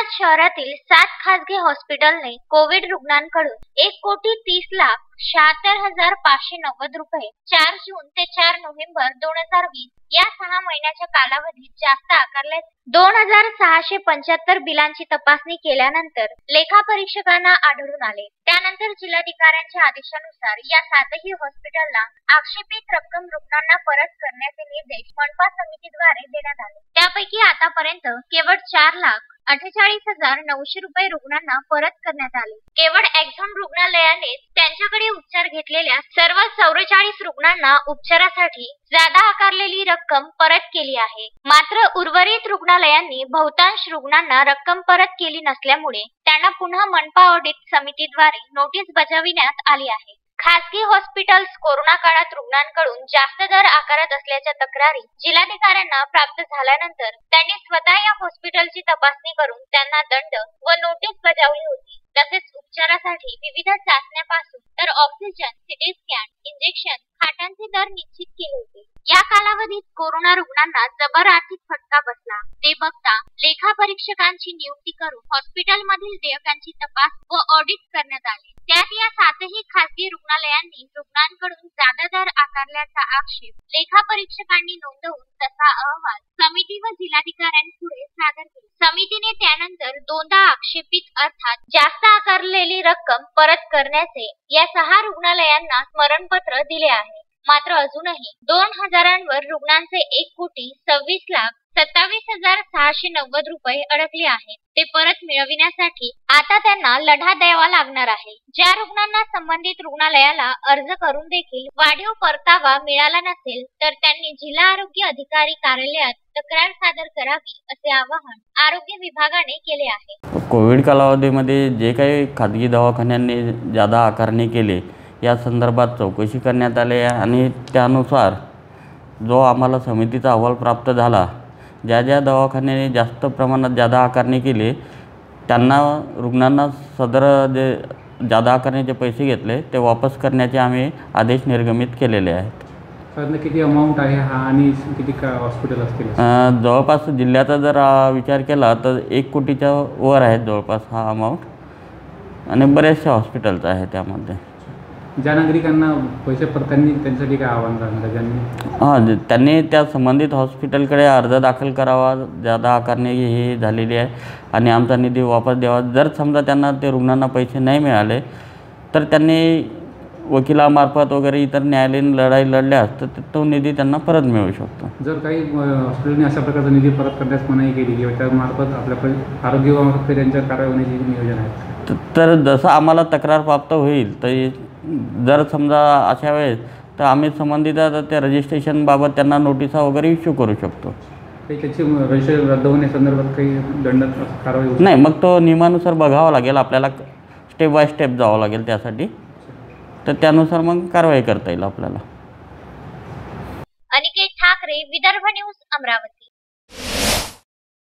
औरंगाबाद शहरातील 7 खासगी हॉस्पिटलने कोविड रुग्णांकडून 1,30,76,590 रुपये 4 जून ते 4 नोव्हेंबर 2020 या 6 महिन्याच्या कालावधीत जास्त आकारले. 2,675 बिलांची तपासणी केल्यानंतर लेखापरीक्षकांना आढळून आले. त्यानंतर जिल्हाधिकाऱ्यांच्या आदेशानुसार या 7ही हॉस्पिटलला आक्षेपित रक्कम रुग्णांना परत करण्याचे निर्देश मनपा समितीद्वारे देण्यात आले. त्यापैकी आतापर्यंत केवळ 4,48,900 रुपये रुग्णांना परत करण्यात आले. केवळ एक्झॉन रुग्णालयानेच त्यांच्याकडे उपचार घेतलेल्या सर्व 44 रुग्णांना उपचारासाठी जादा आकारलेली रक्कम परत केली आहे. मात्र उर्वरित रुग्णालयांनी बहुतांश रुग्णांना रक्कम परत केली नसल्यामुळे त्यांना पुन्हा मनपा ऑडिट समितीद्वारे नोटीस बजावण्यात आली आहे. खासगी हॉस्पिटल्स कोरोना काळात रुग्णांकडून जास्त दर आकारत असल्याच्या तक्रारी जिल्हाधिकाऱ्यांना प्राप्त झाल्यानंतर त्यांनी स्वतः या हॉस्पिटलची तपासणी करून त्यांना दंड व नोटीस बजावली होती. तसेच उपचारासाठी विविध चाचण्यापासून तर ऑक्सिजन, सीटी स्कॅन, इंजेक्शन, खाटांचे दर निश्चित केले होते. या कालावधीत कोरोना रुग्णांना जबर आर्थिक फटका बसला. ते बघता लेखापरीक्षकांची नियुक्ती करून हॉस्पिटलमधील देयकांची तपास व ऑडिट करण्यात आले. त्यात या 7ही खासगी रुग्णालयांनी रुग्णांकडून जादा दर आकारल्याचा आक्षेप लेखापरीक्षकांनी नोंदवून तसा अहवाल समिती व जिल्हाधिकाऱ्यांपुढे सादर केला. समितीने त्यानंतर दोनदा आक्षेपित अर्थात जास्त आकारलेली रक्कम परत करण्याचे या 6 रुग्णालयांना स्मरणपत्र दिले आहे. मात्र अजूनही 2,000वर रुग्णांचे 1,26,27,690 रुपये अडकले आहेत. ते परत मिळविण्यासाठी आता त्यांना लढा द्यावा लागणार आहे. ज्या रुग्णांना संबंधित रुग्णालयाला अर्ज करून देखील वाढीव परतावा मिळाला नसेल तर त्यांनी जिल्हा आरोग्य अधिकारी कार्यालयात तक्रार सादर करावी असे आवाहन आरोग्य विभागाने केले आहे. कोविड कालावधीमध्ये जे काही खाजगी दवाखान्यांनी जादा आकारणी केली या संदर्भात चौकशी करण्यात आली आणि त्यानुसार जो आम्हाला समितीचा अहवाल प्राप्त झाला, ज्या ज्या दवाखान्याने जास्त प्रमाणात जादा आकारणी केली त्यांना रुग्णांना सदर जे जादा आकारणीचे पैसे घेतले ते वापस करण्याचे आम्ही आदेश निर्गमित केलेले आहेत. साधारण किती अमाऊंट आहे हा आणि किती हॉस्पिटल असतील? जवळपास जिल्ह्याचा जर विचार केला तर 1 कोटीच्या वर आहे जवळपास हा अमाऊंट आणि बऱ्याचशा हॉस्पिटलचा आहे. त्यामध्ये ज्या नागरिकांना पैसे परतांनी त्यांच्यासाठी काय आव्हान राहणार? त्यांनी त्या संबंधित हॉस्पिटलकडे अर्ज दाखल करावा. जादा आकारणी ही झालेली आहे आणि आमचा निधी वापस द्यावा. जर समजा त्यांना ते रुग्णांना पैसे नाही मिळाले तर त्यांनी वकिलामार्फत वगैरे इतर न्यायालयीन लढाई लढल्यास तर तो निधी त्यांना परत मिळू शकतो. जर काही हॉस्पिटलने अशा प्रकारचा निधी परत करण्यास मनाई केली किंवा त्यामार्फत आपल्याकडे आरोग्य विभागामार्फत त्यांच्या कारवाई होण्याचे नियोजन आहे तर जसं आम्हाला तक्रार प्राप्त होईल तर जर समजा अशा वेळेस तर आम्ही संबंधित त्या रजिस्ट्रेशनबाबत त्यांना नोटिसा वगैरे इश्यू करू शकतो. काही त्याची रजिस्ट्रेशन रद्द होण्यासंदर्भात काही दंड कारवाई नाही, मग तो नियमानुसार बघावा लागेल. आपल्याला स्टेप बाय स्टेप जावं लागेल त्यासाठी. तर त्यानुसार मग कारवाई करता येईल आपल्याला.